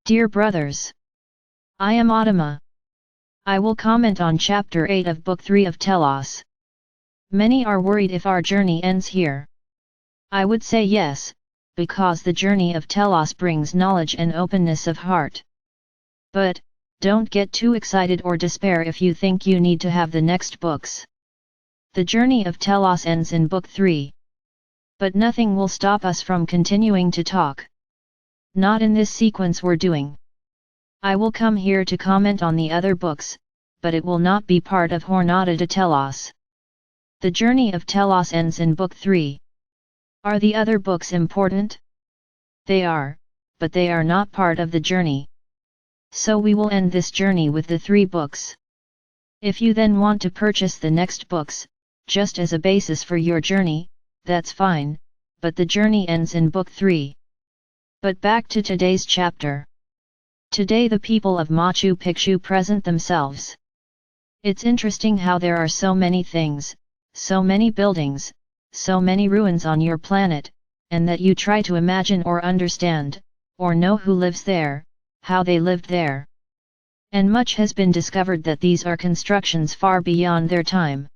Dear brothers, I am Adama. I will comment on Chapter 8 of Book 3 of Telos. Many are worried if our journey ends here. I would say yes, because the journey of Telos brings knowledge and openness of heart. But, don't get too excited or despair if you think you need to have the next books. The journey of Telos ends in Book 3. But nothing will stop us from continuing to talk. Not in this sequence we're doing. I will come here to comment on the other books, but it will not be part of Jornada de Telos. The journey of Telos ends in Book 3. Are the other books important? They are, but they are not part of the journey. So we will end this journey with the 3 books. If you then want to purchase the next books, just as a basis for your journey, that's fine, but the journey ends in Book 3. But back to today's chapter. Today the people of Machu Picchu present themselves. It's interesting how there are so many things, so many buildings, so many ruins on your planet, and that you try to imagine or understand, or know who lives there, how they lived there. And much has been discovered that these are constructions far beyond their time.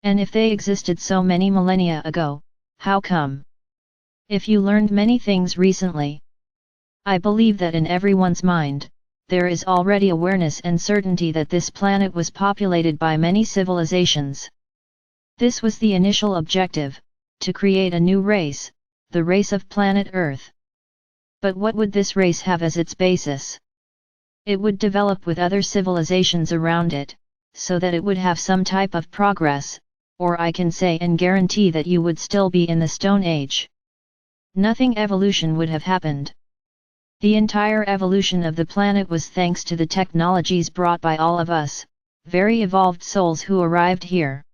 And if they existed so many millennia ago, how come? If you learned many things recently, I believe that in everyone's mind, there is already awareness and certainty that this planet was populated by many civilizations. This was the initial objective, to create a new race, the race of planet Earth. But what would this race have as its basis? It would develop with other civilizations around it, so that it would have some type of progress, or I can say and guarantee that you would still be in the Stone Age. Nothing evolution would have happened. The entire evolution of the planet was thanks to the technologies brought by all of us, very evolved souls who arrived here.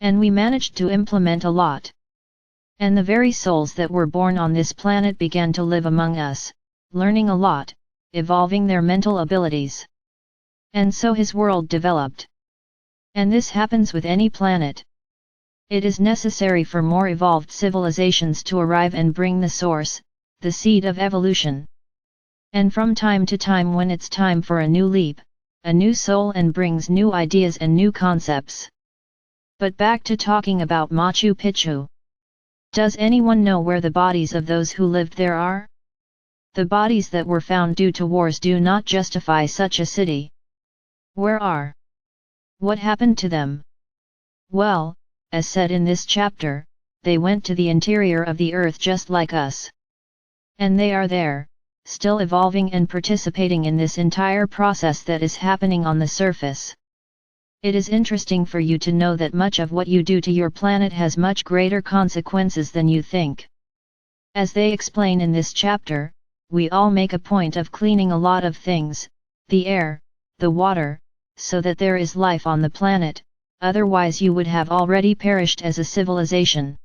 And we managed to implement a lot. And the very souls that were born on this planet began to live among us, learning a lot, evolving their mental abilities. And so his world developed. And this happens with any planet. It is necessary for more evolved civilizations to arrive and bring the source, the seed of evolution. And from time to time when it's time for a new leap, a new soul and brings new ideas and new concepts. But back to talking about Machu Picchu. Does anyone know where the bodies of those who lived there are? The bodies that were found due to wars do not justify such a city. Where are? What happened to them? Well, as said in this chapter, they went to the interior of the earth just like us. And they are there, still evolving and participating in this entire process that is happening on the surface. It is interesting for you to know that much of what you do to your planet has much greater consequences than you think. As they explain in this chapter, we all make a point of cleaning a lot of things, the air, the water, so that there is life on the planet, otherwise you would have already perished as a civilization.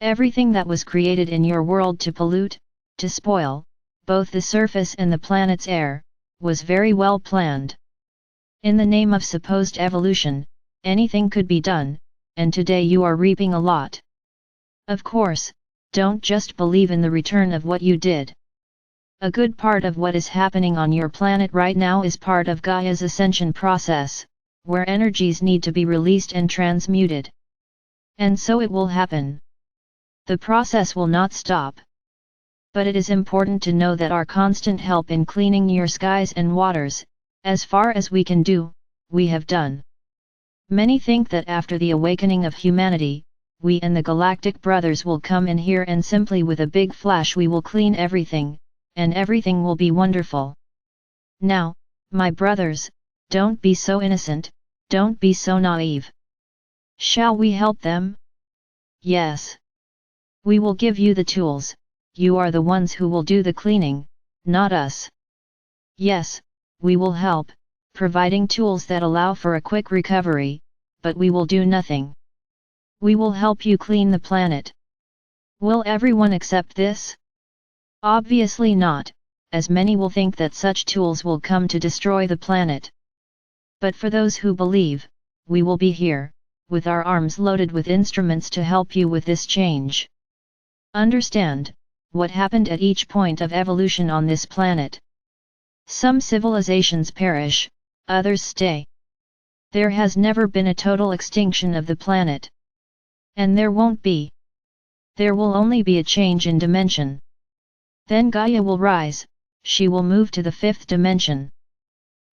Everything that was created in your world to pollute, to spoil, both the surface and the planet's air, was very well planned. In the name of supposed evolution, anything could be done, and today you are reaping a lot. Of course, don't just believe in the return of what you did. A good part of what is happening on your planet right now is part of Gaia's ascension process, where energies need to be released and transmuted. And so it will happen. The process will not stop. But it is important to know that our constant help in cleaning your skies and waters, as far as we can do, we have done. Many think that after the awakening of humanity, we and the galactic brothers will come in here and simply with a big flash we will clean everything, and everything will be wonderful. Now, my brothers, don't be so innocent, don't be so naive. Shall we help them? Yes. We will give you the tools, you are the ones who will do the cleaning, not us. Yes, we will help, providing tools that allow for a quick recovery, but we will do nothing. We will help you clean the planet. Will everyone accept this? Obviously not, as many will think that such tools will come to destroy the planet. But for those who believe, we will be here, with our arms loaded with instruments to help you with this change. Understand what happened at each point of evolution on this planet, Some civilizations perish, others stay. There has never been a total extinction of the planet. And there won't be. There will only be a change in dimension. Then Gaia will rise, she will move to the fifth dimension.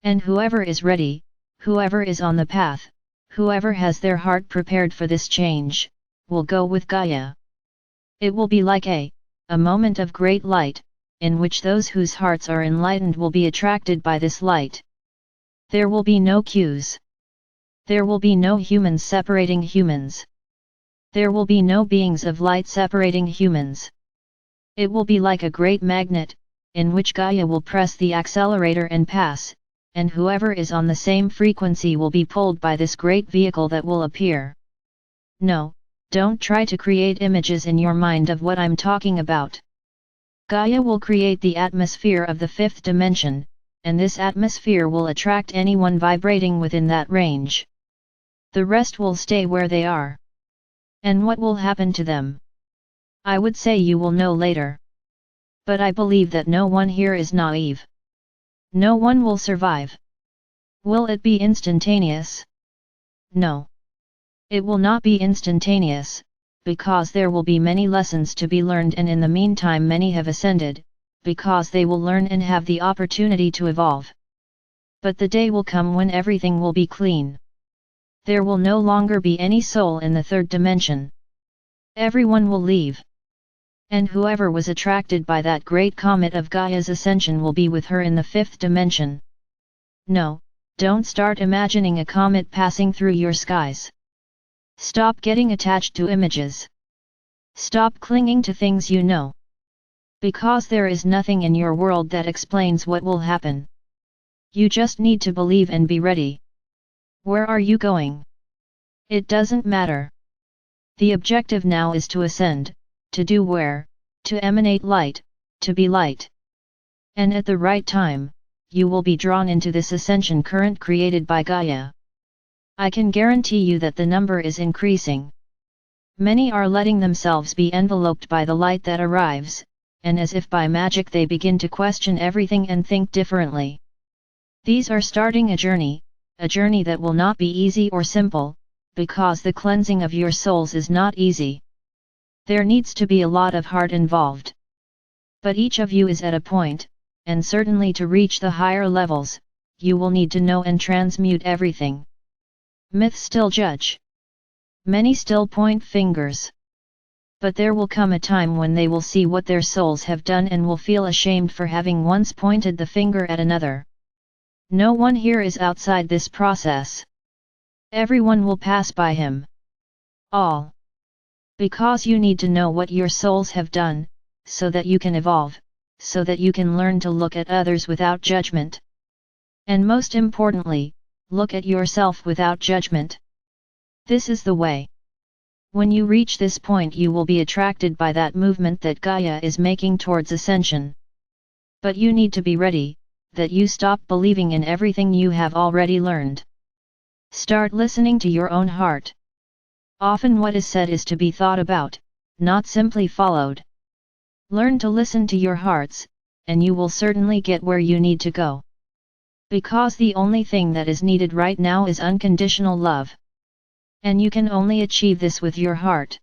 And whoever is ready, whoever is on the path, whoever has their heart prepared for this change, will go with Gaia. It will be like a moment of great light, in which those whose hearts are enlightened will be attracted by this light. There will be no cues. There will be no humans separating humans. There will be no beings of light separating humans. It will be like a great magnet, in which Gaia will press the accelerator and pass, and whoever is on the same frequency will be pulled by this great vehicle that will appear. No, don't try to create images in your mind of what I'm talking about. Gaia will create the atmosphere of the fifth dimension, and this atmosphere will attract anyone vibrating within that range. The rest will stay where they are. And what will happen to them? I would say you will know later. But I believe that no one here is naive. No one will survive. Will it be instantaneous? No. It will not be instantaneous, because there will be many lessons to be learned, and in the meantime many have ascended, because they will learn and have the opportunity to evolve. But the day will come when everything will be clean. There will no longer be any soul in the third dimension. Everyone will leave. And whoever was attracted by that great comet of Gaia's ascension will be with her in the fifth dimension. No, don't start imagining a comet passing through your skies. Stop getting attached to images. Stop clinging to things you know. Because there is nothing in your world that explains what will happen. You just need to believe and be ready. Where are you going? It doesn't matter. The objective now is to ascend, to do where, to emanate light, to be light. And at the right time, you will be drawn into this ascension current created by Gaia. I can guarantee you that the number is increasing. Many are letting themselves be enveloped by the light that arrives, and as if by magic they begin to question everything and think differently. These are starting a journey that will not be easy or simple, because the cleansing of your souls is not easy. There needs to be a lot of heart involved. But each of you is at a point, and certainly to reach the higher levels, you will need to know and transmute everything. Myths still judge. Many still point fingers. But there will come a time when they will see what their souls have done and will feel ashamed for having once pointed the finger at another. No one here is outside this process. Everyone will pass by him. All. Because you need to know what your souls have done, so that you can evolve, so that you can learn to look at others without judgment. And most importantly, look at yourself without judgment. This is the way. When you reach this point you will be attracted by that movement that Gaia is making towards ascension. But you need to be ready, that you stop believing in everything you have already learned. Start listening to your own heart. Often what is said is to be thought about, not simply followed. Learn to listen to your hearts, and you will certainly get where you need to go. Because the only thing that is needed right now is unconditional love. And you can only achieve this with your heart.